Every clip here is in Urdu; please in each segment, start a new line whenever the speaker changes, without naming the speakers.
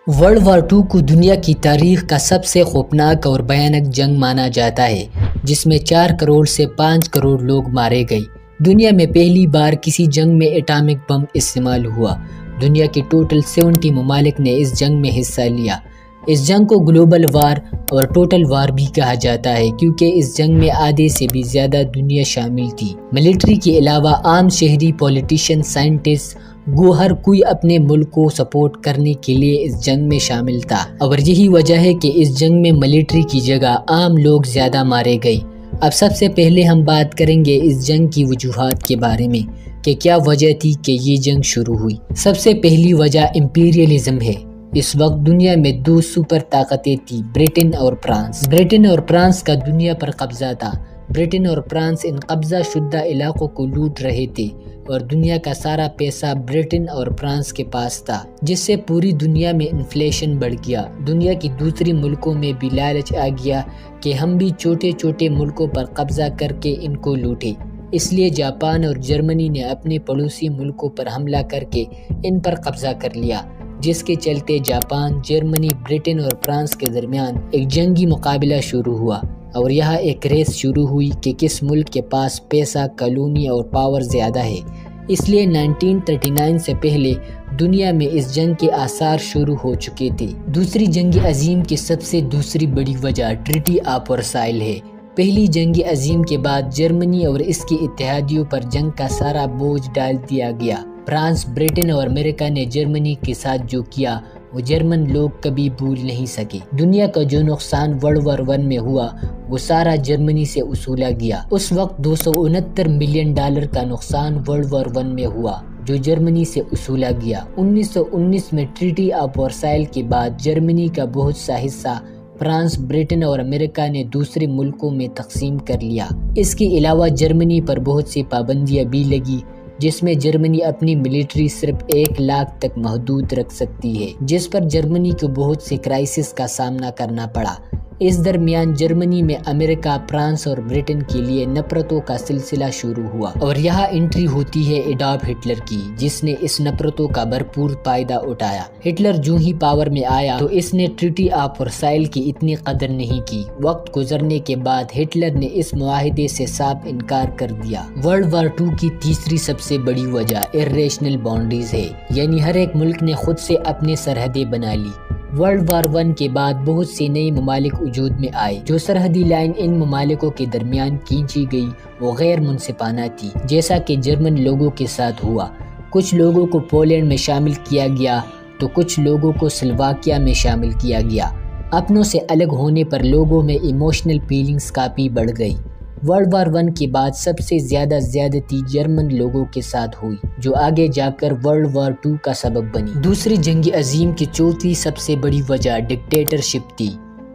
ورلڈ وار ٹو کو دنیا کی تاریخ کا سب سے خوفناک اور بھیانک جنگ مانا جاتا ہے، جس میں 4 کروڑ سے 5 کروڑ لوگ مارے گئے۔ دنیا میں پہلی بار کسی جنگ میں ایٹامک بم استعمال ہوا۔ دنیا کے ٹوٹل 70 ممالک نے اس جنگ میں حصہ لیا۔ اس جنگ کو گلوبل وار اور ٹوٹل وار بھی کہا جاتا ہے کیونکہ اس جنگ میں آدھے سے بھی زیادہ دنیا شامل تھی۔ ملٹری کے علاوہ عام شہری، پولیٹیشین، سائنٹسٹ، گو ہر کوئی اپنے ملک کو سپورٹ کرنے کے لیے اس جنگ میں شامل تھا، اور یہی وجہ ہے کہ اس جنگ میں ملٹری کی جگہ عام لوگ زیادہ مارے گئے۔ اب سب سے پہلے ہم بات کریں گے اس جنگ کی وجوہات کے بارے میں کہ کیا وجہ تھی کہ یہ جنگ شروع ہوئی۔ سب سے پہلی وجہ امپیریلزم ہے۔ اس وقت دنیا میں 2 سپر طاقتیں تھیں، برٹن اور فرانس۔ برٹن اور فرانس کا دنیا پر قبضہ تھا۔ برٹن اور فرانس ان قبضہ شدہ علاقوں کو لوٹ رہے تھے اور دنیا کا سارا پیسہ برٹن اور فرانس کے پاس تھا، جس سے پوری دنیا میں انفلیشن بڑھ گیا۔ دنیا کی دوسری ملکوں میں بھی لالچ آ گیا کہ ہم بھی چھوٹے چھوٹے ملکوں پر قبضہ کر کے ان کو لوٹے۔ اس لیے جاپان اور جرمنی نے اپنے پڑوسی ملکوں پر حملہ کر کے ان پر قبضہ کر لیا، جس کے چلتے جاپان، جرمنی، برٹن اور فرانس کے درمیان ایک جنگی مقابلہ شروع ہوا، اور یہاں ایک ریس شروع ہوئی کہ کس ملک کے پاس پیسہ، کالونی اور پاور زیادہ ہے۔ اس لیے 1939 سے پہلے دنیا میں اس جنگ کے آثار شروع ہو چکے تھے۔ دوسری جنگ عظیم کی سب سے دوسری بڑی وجہ ٹریٹی آف ورسائل ہے۔ پہلی جنگ عظیم کے بعد جرمنی اور اس کے اتحادیوں پر جنگ کا سارا بوجھ ڈال دیا گیا۔ فرانس، برٹن اور امریکہ نے جرمنی کے ساتھ جو کیا وہ جرمن لوگ کبھی بھول نہیں سکے۔ دنیا کا جو نقصان ورلڈ وار 1 میں ہوا وہ سارا جرمنی سے وصولا گیا۔ اس وقت $269 ملین کا نقصان ورلڈ وار 1 میں ہوا جو جرمنی سے وصولا گیا۔ 1919 میں ٹریٹی آف ورسائل کے بعد جرمنی کا بہت سا حصہ فرانس، برٹن اور امریکہ نے دوسرے ملکوں میں تقسیم کر لیا۔ اس کے علاوہ جرمنی پر بہت سی پابندیاں بھی لگی، جس میں جرمنی اپنی ملٹری صرف 1 لاکھ تک محدود رکھ سکتی ہے، جس پر جرمنی کو بہت سے کرائسس کا سامنا کرنا پڑا۔ اس درمیان جرمنی میں امریکہ، فرانس اور برٹن کے لیے نفرتوں کا سلسلہ شروع ہوا، اور یہاں انٹری ہوتی ہے ایڈولف ہٹلر کی، جس نے اس نفرتوں کا بھرپور فائدہ اٹھایا۔ ہٹلر جو ہی پاور میں آیا تو اس نے ٹریٹی آف ورسائل کی اتنی قدر نہیں کی۔ وقت گزرنے کے بعد ہٹلر نے اس معاہدے سے صاف انکار کر دیا۔ ورلڈ وار 2 کی تیسری سب سے بڑی وجہ irrational boundaries ہے، یعنی ہر ایک ملک نے خود سے اپنے سرحدیں بنا لی۔ ورلڈ وار 1 کے بعد بہت سے نئے ممالک وجود میں آئے۔ جو سرحدی لائن ان ممالکوں کے درمیان کھینچی گئی وہ غیر منصفانہ تھی، جیسا کہ جرمن لوگوں کے ساتھ ہوا۔ کچھ لوگوں کو پولینڈ میں شامل کیا گیا تو کچھ لوگوں کو سلوواکیہ میں شامل کیا گیا۔ اپنوں سے الگ ہونے پر لوگوں میں ایموشنل فیلنگز کافی بڑھ گئی۔ ورلڈ وار 1 کے بعد سب سے زیادہ زیادتی جرمن لوگوں کے ساتھ ہوئی، جو آگے جا کر ورلڈ وار 2 کا سبب بنی۔ دوسری جنگ عظیم کی چوتھی سب سے بڑی وجہ ڈکٹیٹرشپ تھی۔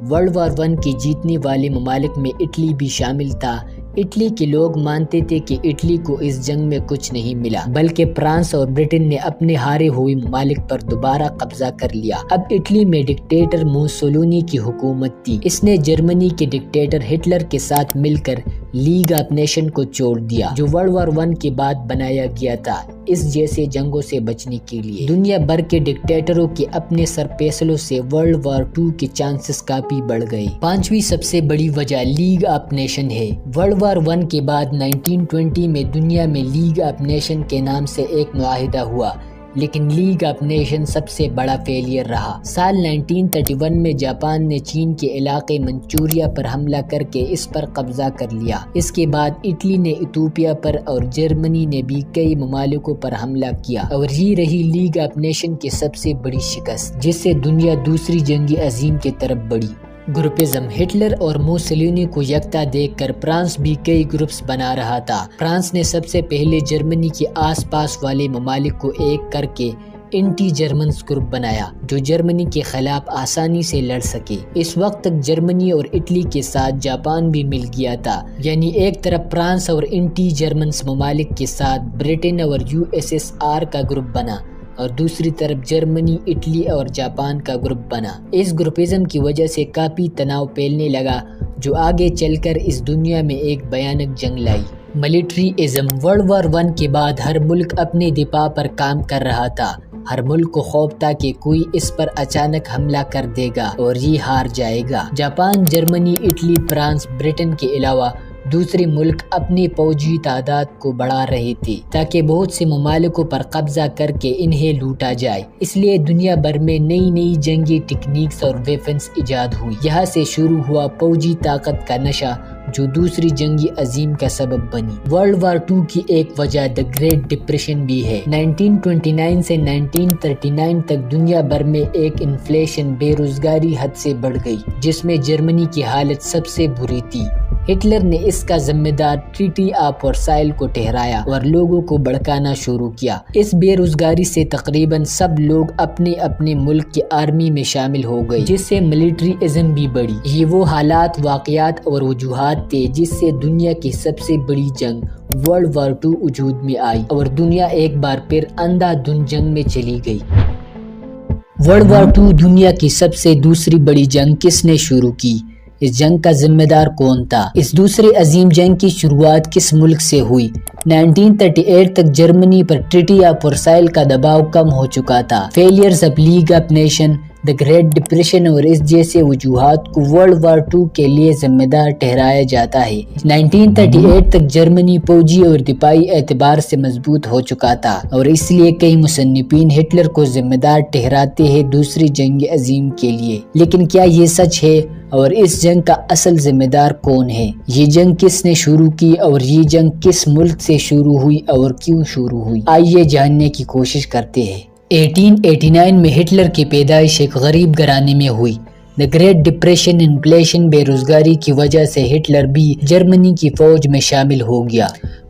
ورلڈ وار 1 کے جیتنے والے ممالک میں اٹلی بھی شامل تھا۔ اٹلی کے لوگ مانتے تھے کہ اٹلی کو اس جنگ میں کچھ نہیں ملا، بلکہ فرانس اور برٹن نے اپنے ہارے ہوئے ممالک پر دوبارہ قبضہ کر لیا۔ اب اٹلی میں ڈکٹیٹر موسولینی کی حکومت تھی۔ اس نے جرمنی کے ڈکٹیٹر ہٹلر کے ساتھ مل کر لیگ آف نیشن کو چھوڑ دیا، جو ورلڈ وار 1 کے بعد بنایا گیا تھا اس جیسے جنگوں سے بچنے کے لیے۔ دنیا بھر کے ڈکٹیٹروں کے اپنے سر فیصلوں سے ورلڈ وار 2 کے چانسز کافی بڑھ گئے۔ پانچویں سب سے بڑی وجہ لیگ آف نیشن ہے۔ ورلڈ وار 1 کے بعد 1920 میں دنیا میں لیگ آف نیشن کے نام سے ایک معاہدہ ہوا، لیکن لیگ آف نیشن سب سے بڑا فیلئر رہا۔ سال 1931 میں جاپان نے چین کے علاقے منچوریا پر حملہ کر کے اس پر قبضہ کر لیا۔ اس کے بعد اٹلی نے ایتھوپیا پر اور جرمنی نے بھی کئی ممالکوں پر حملہ کیا، اور یہ رہی لیگ آف نیشن کی سب سے بڑی شکست، جس سے دنیا دوسری جنگ عظیم کی طرف بڑھی۔ گروپزم۔ ہٹلر اور موسولینی کو یکتا دیکھ کر فرانس بھی کئی گروپس بنا رہا تھا۔ فرانس نے سب سے پہلے جرمنی کے آس پاس والے ممالک کو ایک کر کے اینٹی جرمنز گروپ بنایا، جو جرمنی کے خلاف آسانی سے لڑ سکے۔ اس وقت تک جرمنی اور اٹلی کے ساتھ جاپان بھی مل گیا تھا، یعنی ایک طرف فرانس اور اینٹی جرمنز ممالک کے ساتھ برٹن اور USSR کا گروپ بنا، اور دوسری طرف جرمنی، اٹلی اور جاپان کا گروپ بنا۔ اس گروپزم کی وجہ سے کافی تناؤ پھیلنے لگا، جو آگے چل کر اس دنیا میں ایک بھیانک جنگ لائی۔ ملٹری ازم۔ ورلڈ وار 1 کے بعد ہر ملک اپنے دفاع پر کام کر رہا تھا۔ ہر ملک کو خوف تھا کہ کوئی اس پر اچانک حملہ کر دے گا اور یہ ہار جائے گا۔ Japan, Germany, Italy, France, Britain کے علاوہ دوسرے ملک اپنی فوجی تعداد کو بڑھا رہے تھے تاکہ بہت سے ممالکوں پر قبضہ کر کے انہیں لوٹا جائے۔ اس لیے دنیا بھر میں نئی جنگی ٹیکنیکس اور ویپنز ایجاد ہوئی۔ یہاں سے شروع ہوا فوجی طاقت کا نشہ جو دوسری جنگ عظیم کا سبب بنی۔ ورلڈ وار 2 کی ایک وجہ دی گریٹ ڈپریشن بھی ہے۔ 1929 سے 1939 تک دنیا بھر میں ایک انفلیشن، بے روزگاری حد سے بڑھ گئی، جس میں جرمنی کی حالت سب سے بری تھی۔ ہٹلر نے اس کا ذمہ دار ٹریٹی آف ورسائل کو ٹھہرایا اور لوگوں کو بھڑکانا شروع کیا۔ اس بے روزگاری سے تقریباً سب لوگ اپنے اپنے ملک کی آرمی میں شامل ہو گئے، جس سے ملٹری ازم بھی بڑھی۔ یہ وہ حالات، واقعات اور وجوہات تھے جس سے دنیا کی سب سے بڑی جنگ ورلڈ وار 2 وجود میں آئی اور دنیا ایک بار پھر اندھا دھند جنگ میں چلی گئی۔ ورلڈ وار 2 دنیا کی سب سے دوسری بڑی جنگ کس نے شروع کی؟ اس جنگ کا ذمہ دار کون تھا؟ اس دوسری عظیم جنگ کی شروعات کس ملک سے ہوئی؟ 1938 تک جرمنی پر ٹریٹی آف ورسائل کا دباؤ کم ہو چکا تھا۔ Failures of league of nation, the great depression اور اس جیسے وجوہات کو ورلڈ وار 2 کے لیے ذمہ دار ٹھہرایا جاتا ہے۔ 1938 تک جرمنی فوجی اور دفاعی اعتبار سے مضبوط ہو چکا تھا اور اس لیے کئی مصنفین ہٹلر کو ذمہ دار ٹھہراتے ہیں دوسری جنگ عظیم کے لیے۔ لیکن کیا یہ سچ ہے اور اس جنگ کا اصل ذمہ دار کون ہے؟ یہ جنگ کس نے شروع کی اور یہ جنگ کس ملک سے شروع ہوئی اور کیوں شروع ہوئی؟ آئیے جاننے کی کوشش کرتے ہیں۔ 1889 میں ہٹلر کی پیدائش ایک غریب گھرانے میں ہوئی۔ دی گریٹ ڈپریشن، انفلیشن، بے روزگاری کی وجہ سے ہٹلر بھی جرمنی کی فوج میں شامل ہو گیا۔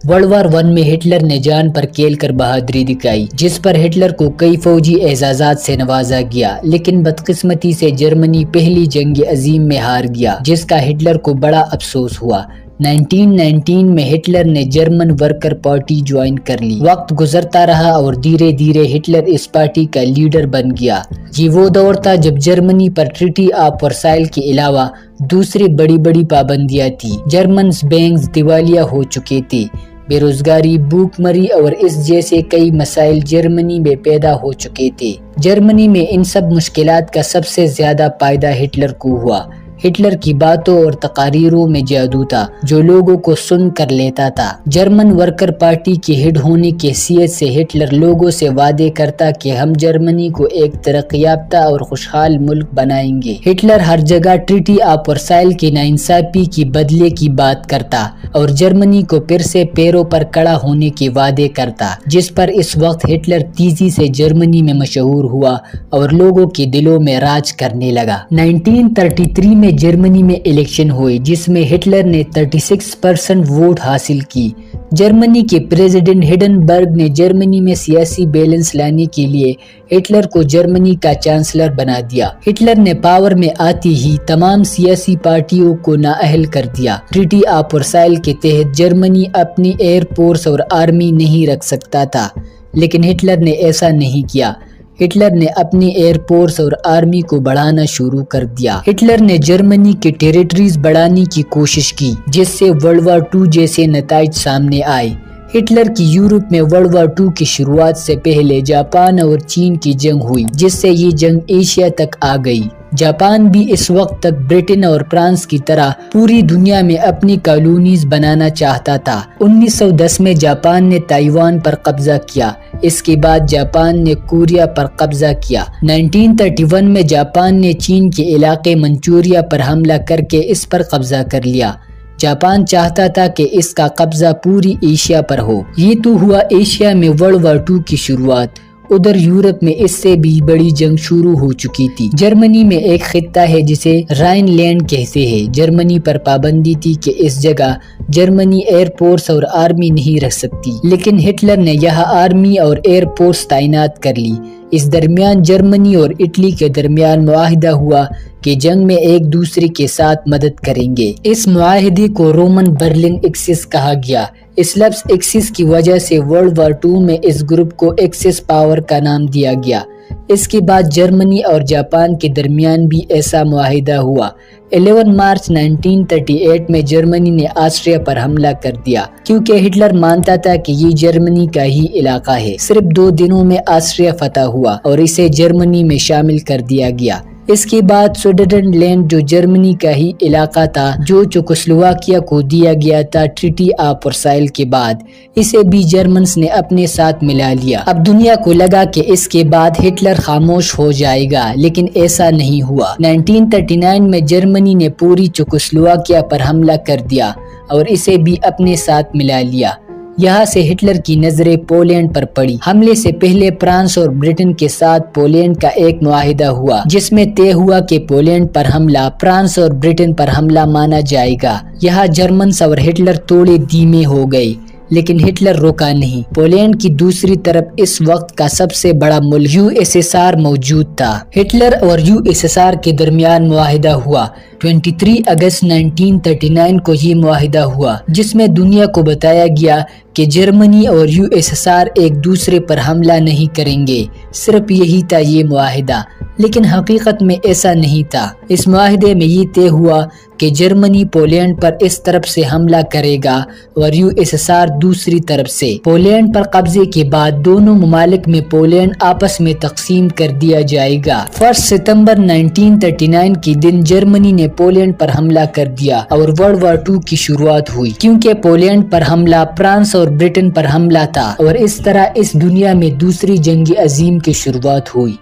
ورلڈ وار 1 میں ہٹلر نے جان پر کھیل کر بہادری دکھائی، جس پر ہٹلر کو کئی فوجی اعزازات سے نوازا گیا، لیکن بدقسمتی سے جرمنی پہلی جنگ عظیم میں ہار گیا، جس کا ہٹلر کو بڑا افسوس ہوا۔ 1919 میں ہٹلر نے جرمن ورکر پارٹی جوائن کر لی۔ وقت گزرتا رہا اور دھیرے دھیرے ہٹلر اس پارٹی کا لیڈر بن گیا۔ یہ وہ دور تھا جب جرمنی پر ٹریٹی آف ورسائل کے علاوہ دوسری بڑی پابندیاں تھیں۔ جرمنز بینکس دیوالیہ ہو چکے تھے، بے روزگاری، بھوک مری اور اس جیسے کئی مسائل جرمنی میں پیدا ہو چکے تھے۔ جرمنی میں ان سب مشکلات کا سب سے زیادہ فائدہ ہٹلر کو ہوا۔ ہٹلر کی باتوں اور تقاریروں میں جادو تھا جو لوگوں کو سن کر لیتا تھا۔ جرمن ورکر پارٹی کے ہیڈ ہونے کی حیثیت سے ہٹلر لوگوں سے وعدے کرتا کہ ہم جرمنی کو ایک ترقی یافتہ اور خوشحال ملک بنائیں گے۔ ہٹلر ہر جگہ ٹریٹی آف ورسائل کی ناانصافی کی بدلے کی بات کرتا اور جرمنی کو پھر سے پیروں پر کھڑا ہونے کے وعدے کرتا، جس پر اس وقت ہٹلر تیزی سے جرمنی میں مشہور ہوا اور لوگوں کے دلوں میں راج کرنے لگا۔ 1933 میں جرمنی میں الیکشن ہوئے جس میں ہٹلر نے 36% ووٹ حاصل کی۔ جرمنی کے پریزیڈنٹ ہنڈنبرگ نے جرمنی میں سیاسی بیلنس لانے کے لیے ہٹلر کو جرمنی کا چانسلر بنا دیا۔ ہٹلر نے پاور میں آتے ہی تمام سیاسی پارٹیوں کو نااہل کر دیا۔ ٹریٹی آف ورسائل کے تحت جرمنی اپنی ایئر فورس اور آرمی نہیں رکھ سکتا تھا، لیکن ہٹلر نے ایسا نہیں کیا۔ ہٹلر نے اپنی ایئر فورس اور آرمی کو بڑھانا شروع کر دیا۔ ہٹلر نے جرمنی کے ٹیریٹریز بڑھانے کی کوشش کی، جس سے ورلڈ وار 2 جیسے نتائج سامنے آئے۔ ہٹلر کی یورپ میں ورلڈ وار 2 کی شروعات سے پہلے جاپان اور چین کی جنگ ہوئی، جس سے یہ جنگ ایشیا تک آ گئی۔ جاپان بھی اس وقت تک برٹن اور فرانس کی طرح پوری دنیا میں اپنی کالونیز بنانا چاہتا تھا۔ 1910 میں جاپان نے تائیوان پر قبضہ کیا۔ اس کے بعد جاپان نے کوریا پر قبضہ کیا۔ 1931 میں جاپان نے چین کے علاقے منچوریا پر حملہ کر کے اس پر قبضہ کر لیا۔ جاپان چاہتا تھا کہ اس کا قبضہ پوری ایشیا پر ہو۔ یہ تو ہوا ایشیا میں ورلڈ وار 2 کی شروعات۔ ادھر یورپ میں اس سے بھی بڑی جنگ شروع ہو چکی تھی۔ جرمنی میں ایک خطہ ہے جسے رائن لینڈ کہتے ہیں۔ جرمنی پر پابندی تھی کہ اس جگہ جرمنی ایئر فورس اور آرمی نہیں رکھ سکتی، لیکن ہٹلر نے یہاں آرمی اور ایئر فورس تعینات کر لی۔ اس درمیان جرمنی اور اٹلی کے درمیان معاہدہ ہوا کہ جنگ میں ایک دوسرے کے ساتھ مدد کریں گے۔ اس معاہدے کو رومن برلن ایکسس کہا گیا۔ اس لفظ ایکسس کی وجہ سے ورلڈ وار 2 میں اس گروپ کو ایکسس پاور کا نام دیا گیا۔ اس کے بعد جرمنی اور جاپان کے درمیان بھی ایسا معاہدہ ہوا۔ 11 مارچ 1938 میں جرمنی نے آسٹریا پر حملہ کر دیا کیونکہ ہٹلر مانتا تھا کہ یہ جرمنی کا ہی علاقہ ہے۔ صرف 2 دنوں میں آسٹریا فتح ہوا اور اسے جرمنی میں شامل کر دیا گیا۔ اس کے بعد سوڈرلینڈ لینڈ جو جرمنی کا ہی علاقہ تھا، جو چیکوسلوواکیا کو دیا گیا تھا ٹریٹی آف ورسائل کے بعد، اسے بھی جرمنز نے اپنے ساتھ ملا لیا۔ اب دنیا کو لگا کہ اس کے بعد ہٹلر خاموش ہو جائے گا، لیکن ایسا نہیں ہوا۔ 1939 میں جرمنی نے پوری چیکوسلوواکیا پر حملہ کر دیا اور اسے بھی اپنے ساتھ ملا لیا۔ یہاں سے ہٹلر کی نظریں پولینڈ پر پڑی۔ حملے سے پہلے فرانس اور برٹن کے ساتھ پولینڈ کا ایک معاہدہ ہوا، جس میں طے ہوا کہ پولینڈ پر حملہ فرانس اور برٹن پر حملہ مانا جائے گا۔ یہاں جرمنز اور ہٹلر تھوڑے دھیمے ہو گئے، لیکن ہٹلر رکا نہیں۔ پولینڈ کی دوسری طرف اس وقت کا سب سے بڑا ملک USSR موجود تھا۔ ہٹلر اور USSR کے درمیان معاہدہ ہوا۔ 23 اگست 1939 کو یہ معاہدہ ہوا، جس میں دنیا کو بتایا گیا کہ جرمنی اور USSR ایک دوسرے پر حملہ نہیں کریں گے۔ صرف یہی تھا یہ معاہدہ، لیکن حقیقت میں ایسا نہیں تھا۔ اس معاہدے میں یہ طے ہوا کہ جرمنی پولینڈ پر اس طرف سے حملہ کرے گا اور USSR دوسری طرف سے۔ پولینڈ پر قبضے کے بعد دونوں ممالک میں پولینڈ آپس میں تقسیم کر دیا جائے گا۔ 1 ستمبر 1939 کے دن جرمنی نے پولینڈ پر حملہ کر دیا اور ورلڈ وار 2 کی شروعات ہوئی، کیونکہ پولینڈ پر حملہ فرانس اور برٹن پر حملہ تھا، اور اس طرح اس دنیا میں دوسری جنگ عظیم کی شروعات ہوئی۔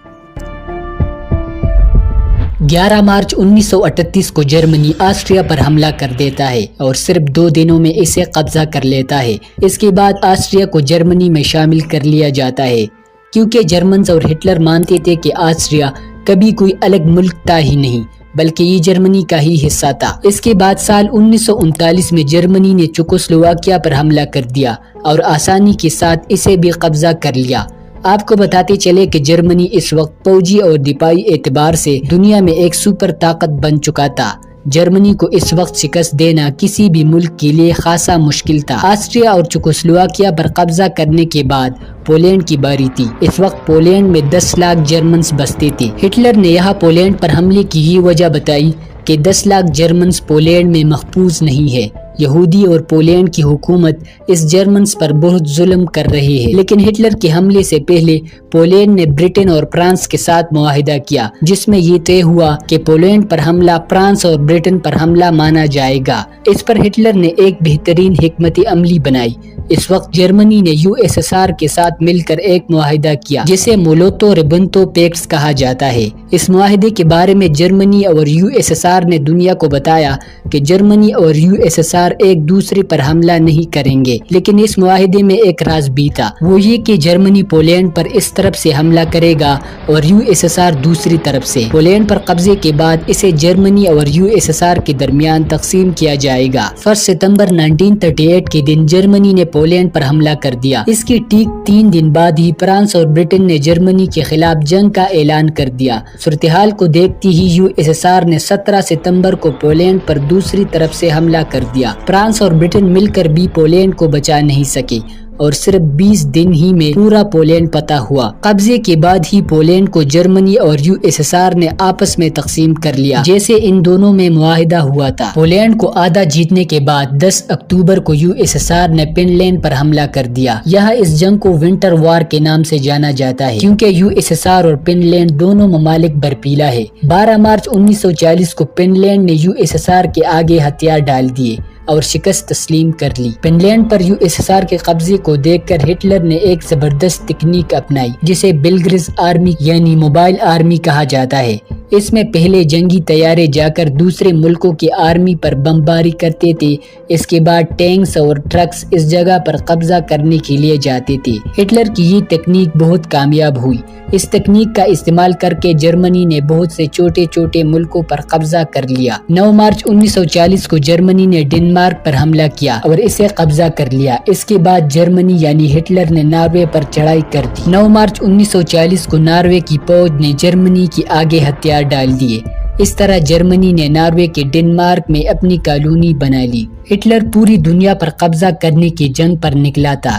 11 مارچ 1938 کو جرمنی آسٹریا پر حملہ کر دیتا ہے اور صرف 2 دنوں میں اسے قبضہ کر لیتا ہے۔ اس کے بعد آسٹریا کو جرمنی میں شامل کر لیا جاتا ہے، کیونکہ جرمنز اور ہٹلر مانتے تھے کہ آسٹریا کبھی کوئی الگ ملک تھا ہی نہیں، بلکہ یہ جرمنی کا ہی حصہ تھا۔ اس کے بعد سال 1939 میں جرمنی نے چیکوسلوواکیا پر حملہ کر دیا اور آسانی کے ساتھ اسے بھی قبضہ کر لیا۔ آپ کو بتاتے چلے کہ جرمنی اس وقت فوجی اور دفاعی اعتبار سے دنیا میں ایک سپر طاقت بن چکا تھا۔ جرمنی کو اس وقت شکست دینا کسی بھی ملک کے لیے خاصا مشکل تھا۔ آسٹریا اور چیکوسلوواکیا پر قبضہ کرنے کے بعد پولینڈ کی باری تھی۔ اس وقت پولینڈ میں 10 لاکھ جرمنز بستے تھے۔ ہٹلر نے یہاں پولینڈ پر حملے کی یہ وجہ بتائی کہ 10 لاکھ جرمنز پولینڈ میں محفوظ نہیں ہے۔ یہودی اور پولینڈ کی حکومت اس جرمنز پر بہت ظلم کر رہی ہے، لیکن ہٹلر کے حملے سے پہلے پولینڈ نے برٹن اور فرانس کے ساتھ معاہدہ کیا، جس میں یہ طے ہوا کہ پولینڈ پر حملہ فرانس اور برٹن پر حملہ مانا جائے گا۔ اس پر ہٹلر نے ایک بہترین حکمت عملی بنائی۔ اس وقت جرمنی نے USSR کے ساتھ مل کر ایک معاہدہ کیا، جسے مولوتو ریبنتو پیکٹس کہا جاتا ہے۔ اس معاہدے کے بارے میں جرمنی اور USSR نے دنیا کو بتایا کہ جرمنی اور USSR ایک دوسرے پر حملہ نہیں کریں گے، لیکن اس معاہدے میں ایک راز بھی تھا، وہ یہ کہ جرمنی پولینڈ پر اس طرف سے حملہ کرے گا اور USSR دوسری طرف سے۔ پولینڈ پر قبضے کے بعد اسے جرمنی اور USSR کے درمیان تقسیم کیا جائے گا۔ 1 ستمبر 1938 کے دن جرمنی نے پولینڈ پر حملہ کر دیا۔ اس کے ٹھیک 3 دن بعد ہی فرانس اور برٹن نے جرمنی کے خلاف جنگ کا اعلان کر دیا۔ صورتحال کو دیکھتی ہی USSR نے 17 ستمبر کو پولینڈ پر دوسری طرف سے حملہ کر دیا۔ فرانس اور برٹن مل کر بھی پولینڈ کو بچا نہیں سکے اور صرف 20 دن ہی میں پورا پولینڈ فتح ہوا۔ قبضے کے بعد ہی پولینڈ کو جرمنی اور USSR نے آپس میں تقسیم کر لیا، جیسے ان دونوں میں معاہدہ ہوا تھا۔ پولینڈ کو آدھا جیتنے کے بعد 10 اکتوبر کو USSR نے فن لینڈ پر حملہ کر دیا۔ یہاں اس جنگ کو ونٹر وار کے نام سے جانا جاتا ہے، کیونکہ USSR اور فن لینڈ دونوں ممالک برفیلا ہے۔ 12 مارچ 1940 کو فن لینڈ نے USSR کے آگے ہتھیار ڈال دیے اور شکست تسلیم کر لی۔ فن لینڈ پر USSR کے قبضے کو دیکھ کر ہٹلر نے ایک زبردست تکنیک اپنائی، جسے بلگرز آرمی یعنی موبائل آرمی کہا جاتا ہے۔ اس میں پہلے جنگی طیارے جا کر دوسرے ملکوں کی آرمی پر بمباری کرتے تھے، اس کے بعد ٹینکس اور ٹرکس اس جگہ پر قبضہ کرنے کے لیے جاتے تھے۔ ہٹلر کی یہ تکنیک بہت کامیاب ہوئی۔ اس تکنیک کا استعمال کر کے جرمنی نے بہت سے چھوٹے چھوٹے ملکوں پر قبضہ کر لیا۔ 9 مارچ 1940 کو جرمنی نے ڈنمارک پر حملہ کیا اور اسے قبضہ کر لیا۔ اس کے بعد جرمنی یعنی ہٹلر نے ناروے پر چڑھائی کر دی۔ 9 مارچ 1940 کو ناروے کی فوج نے جرمنی کی آگے ہتھیار ڈال دیے۔ اس طرح جرمنی نے ناروے کے ڈنمارک میں اپنی کالونی بنا لی۔ ہٹلر پوری دنیا پر قبضہ کرنے کی جنگ پر نکلا تھا۔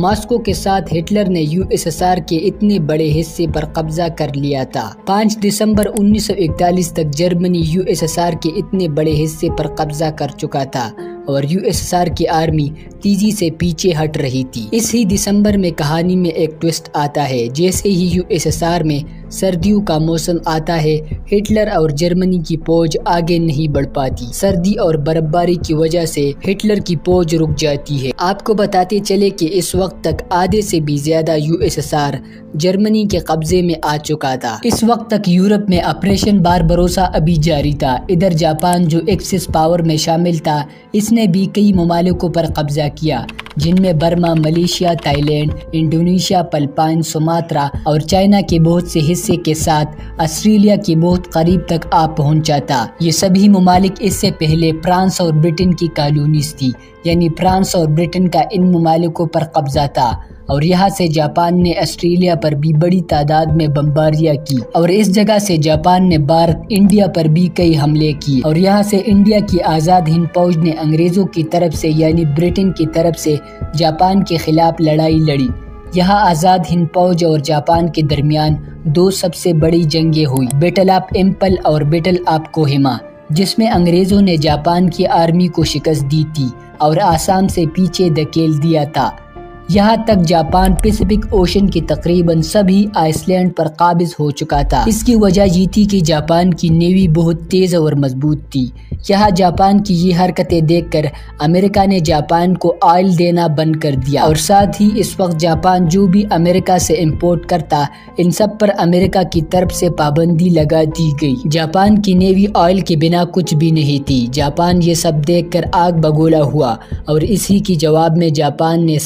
ماسکو کے ساتھ ہٹلر نے USSR کے اتنے بڑے حصے پر قبضہ کر لیا تھا۔ 5 دسمبر 1941 تک جرمنی USSR کے اتنے بڑے حصے پر قبضہ کر چکا تھا اور USSR کی آرمی تیزی سے پیچھے ہٹ رہی تھی۔ اس ہی دسمبر میں کہانی میں ایک ٹوسٹ آتا ہے۔ جیسے ہی USSR میں سردیوں کا موسم آتا ہے، ہٹلر اور جرمنی کی فوج آگے نہیں بڑھ پاتی۔ سردی اور برف باری کی وجہ سے ہٹلر کی فوج رک جاتی ہے۔ آپ کو بتاتے چلے کہ اس وقت تک آدھے سے بھی زیادہ USSR جرمنی کے قبضے میں آ چکا تھا۔ اس وقت تک یورپ میں آپریشن باربروسا ابھی جاری تھا۔ ادھر جاپان جو ایکسس پاور میں شامل تھا، اس نے بھی کئی ممالکوں پر قبضہ کیا، جن میں Burma, Malaysia, Thailand, Indonesia, Philippines, Sumatra اور چائنا کے بہت سے حصے کے ساتھ آسٹریلیا کے بہت قریب تک آ پہنچا تھا۔ یہ سبھی ممالک اس سے پہلے فرانس اور برٹن کی کالونیز تھی، یعنی فرانس اور برٹن کا ان ممالکوں پر قبضہ تھا، اور یہاں سے جاپان نے آسٹریلیا پر بھی بڑی تعداد میں بمباریاں کی، اور اس جگہ سے جاپان نے بھارت، انڈیا پر بھی کئی حملے کیے، اور یہاں سے انڈیا کی آزاد ہند فوج نے انگریزوں کی طرف سے یعنی برٹن کی طرف سے جاپان کے خلاف لڑائی لڑی۔ یہاں آزاد ہند فوج اور جاپان کے درمیان 2 سب سے بڑی جنگیں ہوئی، بیٹل آف ایمپل اور بیٹل آف کوہیما، جس میں انگریزوں نے جاپان کی آرمی کو شکست دی تھی اور آسام سے پیچھے دھکیل دیا تھا۔ یہاں تک جاپان پیسفک اوشن کی تقریباً سبھی آئس لینڈ پر قابض ہو چکا تھا۔ اس کی وجہ یہ تھی کہ جاپان کی نیوی بہت تیز اور مضبوط تھی۔ یہاں جاپان کی یہ حرکتیں دیکھ کر امریکہ نے جاپان کو آئل دینا بند کر دیا، اور ساتھ ہی اس وقت جاپان جو بھی امریکہ سے امپورٹ کرتا، ان سب پر امریکہ کی طرف سے پابندی لگا دی گئی۔ جاپان کی نیوی آئل کے بنا کچھ بھی نہیں تھی۔ جاپان یہ سب دیکھ کر آگ بگولا ہوا، اور اسی کی جواب میں جاپان نے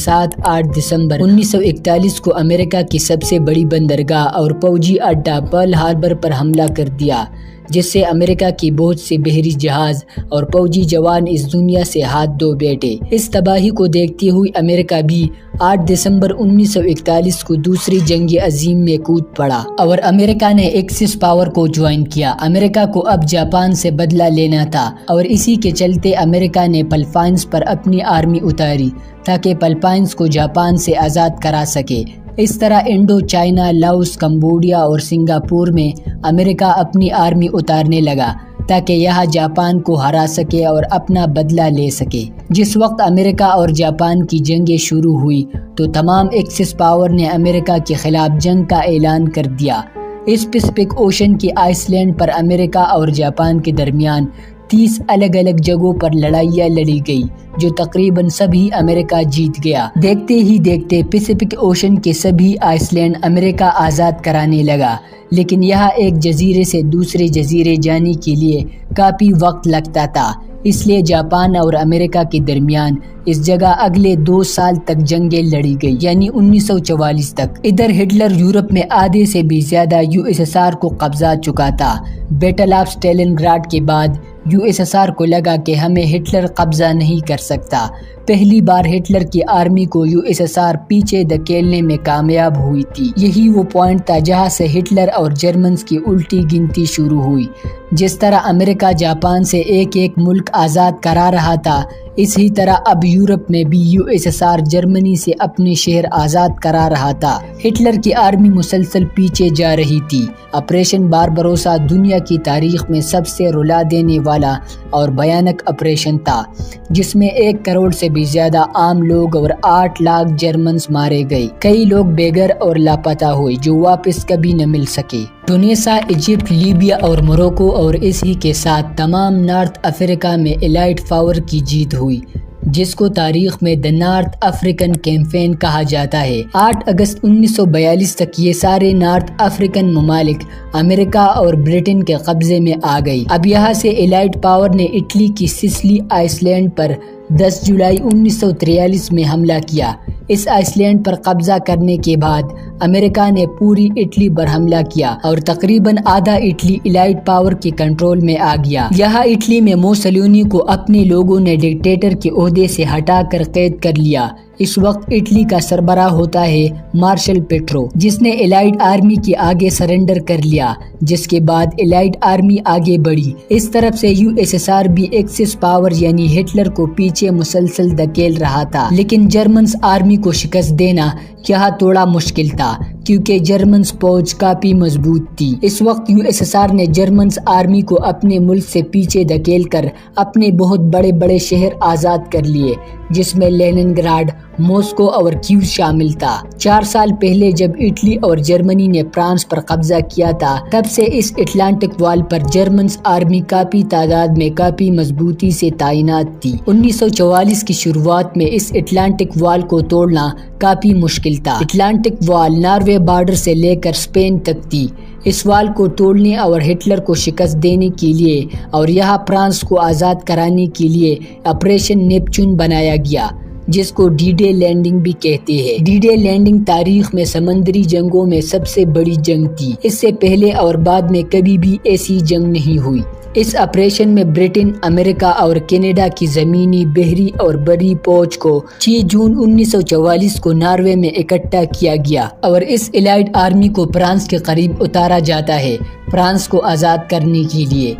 8 دسمبر 1941 کو امریکہ کی سب سے بڑی بندرگاہ اور فوجی اڈہ پرل ہاربر پر حملہ کر دیا، جس سے امریکہ کی بہت سے بحری جہاز اور فوجی جوان اس دنیا سے ہاتھ دھو بیٹھے۔ اس تباہی کو دیکھتے ہوئے امریکہ بھی 8 دسمبر 1941 کو دوسری جنگ عظیم میں کود پڑا، اور امریکہ نے ایکسس پاور کو جوائن کیا۔ امریکہ کو اب جاپان سے بدلہ لینا تھا، اور اسی کے چلتے امریکہ نے فلپائنز پر اپنی آرمی اتاری تاکہ فلپائنز کو جاپان سے آزاد کرا سکے۔ اس طرح انڈو چائنا، لاؤس، کمبوڈیا اور سنگاپور میں امریکہ اپنی آرمی اتارنے لگا تاکہ یہاں جاپان کو ہرا سکے اور اپنا بدلہ لے سکے۔ جس وقت امریکہ اور جاپان کی جنگیں شروع ہوئی تو تمام ایکسس پاور نے امریکہ کے خلاف جنگ کا اعلان کر دیا۔ اس پیسفک اوشن کی آئس لینڈ پر امریکہ اور جاپان کے درمیان 30 الگ الگ جگہوں پر لڑائیاں لڑی گئی، جو تقریباً سبھی امریکہ جیت گیا۔ دیکھتے ہی دیکھتے پیسفک اوشن کے سبھی آئس لینڈ امریکہ آزاد کرانے لگا، لیکن یہاں ایک جزیرے سے دوسرے جزیرے جانے کے لیے کافی وقت لگتا تھا۔ اس لیے جاپان اور امریکہ کے درمیان اس جگہ اگلے 2 سال تک جنگیں لڑی گئی، یعنی 1944 تک۔ ادھر ہٹلر یورپ میں آدھے سے بھی زیادہ USSR کو قبضہ چکا تھا۔ بیٹل آف اسٹالن گراڈ کے بعد USSR کو لگا کہ ہمیں ہٹلر قبضہ نہیں کر سکتا۔ پہلی بار ہٹلر کی آرمی کو USSR پیچھے دھکیلنے میں کامیاب ہوئی تھی۔ یہی وہ پوائنٹ تھا جہاں سے ہٹلر اور جرمنز کی الٹی گنتی شروع ہوئی۔ جس طرح امریکہ جاپان سے ایک ایک ملک آزاد کرا رہا تھا، اسی طرح اب یورپ میں بھی USSR جرمنی سے اپنے شہر آزاد کرا رہا تھا۔ ہٹلر کی آرمی مسلسل پیچھے جا رہی تھی۔ آپریشن باربروسا دنیا کی تاریخ میں سب سے رلا دینے والا اور بھیانک آپریشن تھا، جس میں 1 کروڑ سے بھی زیادہ عام لوگ اور 8 لاکھ جرمنز مارے گئے۔ کئی لوگ بے گھر اور لاپتہ ہوئے جو واپس کبھی نہ مل سکے۔ ٹونسیا، ایجپٹ، لیبیا اور موروکو اور اسی کے ساتھ تمام نارتھ افریقہ میں الائٹ پاور کی جیت ہوئی، جس کو تاریخ میں دی نارتھ افریقن کیمپین کہا جاتا ہے۔ 8 اگست 1942 تک یہ سارے نارتھ افریقن ممالک امریکہ اور برٹن کے قبضے میں آ گئی۔ اب یہاں سے الائٹ پاور نے اٹلی کی سسلی آئس لینڈ پر 10 جولائی 1943 میں حملہ کیا۔ اس آئس لینڈ پر قبضہ کرنے کے بعد امریکہ نے پوری اٹلی پر حملہ کیا اور تقریباً آدھا اٹلی الائٹ پاور کے کنٹرول میں آ گیا۔ یہاں اٹلی میں موسولینی کو اپنے لوگوں نے ڈکٹیٹر کے عہدے سے ہٹا کر قید کر لیا۔ اس وقت اٹلی کا سربراہ ہوتا ہے مارشل پیٹرو، جس نے الائڈ آرمی کے آگے سرنڈر کر لیا، جس کے بعد الائڈ آرمی آگے بڑھی۔ اس طرف سے USSR بھی ایکسس پاور یعنی ہٹلر کو پیچھے مسلسل دھکیل رہا تھا، لیکن جرمنز آرمی کو شکست دینا یہاں تھوڑا مشکل تھا کیونکہ جرمنز فوج کافی مضبوط تھی۔ اس وقت USSR نے جرمنز آرمی کو اپنے ملک سے پیچھے دھکیل کر اپنے بہت بڑے بڑے شہر آزاد کر لیے، جس میں لیننگراڈ، ماسکو اور کیو شامل تھا۔ 4 سال پہلے جب اٹلی اور جرمنی نے فرانس پر قبضہ کیا تھا، تب سے اس اٹلانٹک وال پر جرمنز آرمی کافی تعداد میں کافی مضبوطی سے تعینات تھی۔ 1944 کی شروعات میں اس اٹلانٹک وال کو توڑنا کافی مشکل تھا۔ اٹلانٹک وال ناروے بارڈر سے لے کر اسپین تک تھی۔ اس وال کو توڑنے اور ہٹلر کو شکست دینے کے لیے اور یہاں فرانس کو آزاد کرانے کے لیے آپریشن نیپچون بنایا گیا، جس کو ڈی ڈے لینڈنگ بھی کہتے ہیں۔ ڈی ڈے لینڈنگ تاریخ میں سمندری جنگوں میں سب سے بڑی جنگ تھی۔ اس سے پہلے اور بعد میں کبھی بھی ایسی جنگ نہیں ہوئی۔ اس آپریشن میں برٹن، امریکہ اور کینیڈا کی زمینی، بحری اور بری فوج کو 6 جون 1944 کو ناروے میں اکٹھا کیا گیا اور اس الائڈ آرمی کو فرانس کے قریب اتارا جاتا ہے فرانس کو آزاد کرنے کے لیے۔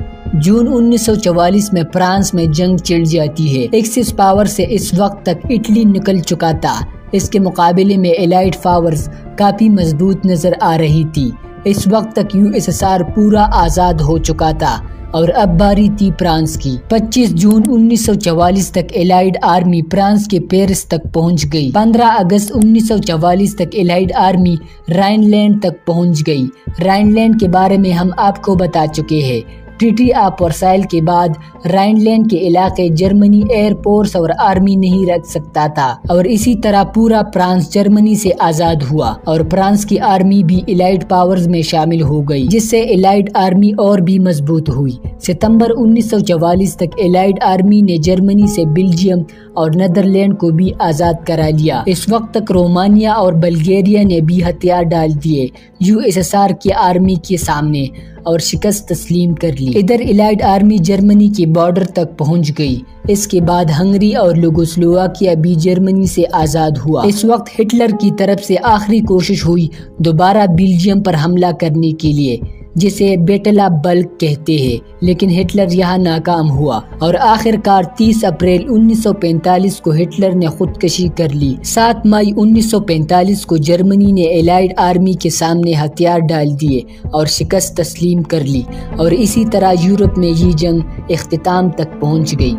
جون 1944 میں فرانس میں جنگ چھڑ جاتی ہے۔ ایکسس پاور سے اس وقت تک اٹلی نکل چکا تھا۔ اس کے مقابلے میں الائڈ پاورز کافی مضبوط نظر آ رہی تھی۔ اس وقت تک USSR پورا آزاد ہو چکا تھا اور اب باری تھی فرانس کی۔ 25 جون 1944 تک الائڈ آرمی فرانس کے پیرس تک پہنچ گئی۔ 15 اگست 1944 تک الائڈ آرمی رائن لینڈ تک پہنچ گئی۔ رائن لینڈ کے بارے میں ہم آپ کو بتا چکے ہیں۔ ٹریٹی آف ورسائل کے بعد رائن لینڈ کے علاقے جرمنی ایئر فورس اور آرمی نہیں رکھ سکتا تھا اور اسی طرح پورا فرانس جرمنی سے آزاد ہوا اور فرانس کی آرمی بھی الائڈ پاورز میں شامل ہو گئی، جس سے الائڈ آرمی اور بھی مضبوط ہوئی۔ ستمبر 1944 تک الائڈ آرمی نے جرمنی سے بیلجیم اور نیدرلینڈ کو بھی آزاد کرا لیا۔ اس وقت تک رومانیہ اور بلغیریا نے بھی ہتھیار ڈال دیے USSR کی آرمی کے سامنے اور شکست تسلیم کر لی۔ ادھر الائڈ آرمی جرمنی کے بارڈر تک پہنچ گئی۔ اس کے بعد ہنگری اور یوگوسلاویکیا بھی جرمنی سے آزاد ہوا۔ اس وقت ہٹلر کی طرف سے آخری کوشش ہوئی دوبارہ بیلجیم پر حملہ کرنے کے لیے، جسے بیٹل آف بلک کہتے ہیں، لیکن ہٹلر یہاں ناکام ہوا اور آخر کار 30 اپریل 1945 کو ہٹلر نے خودکشی کر لی۔ 7 مئی 1945 کو جرمنی نے الائڈ آرمی کے سامنے ہتھیار ڈال دیے اور شکست تسلیم کر لی اور اسی طرح یورپ میں یہ جنگ اختتام تک پہنچ گئی۔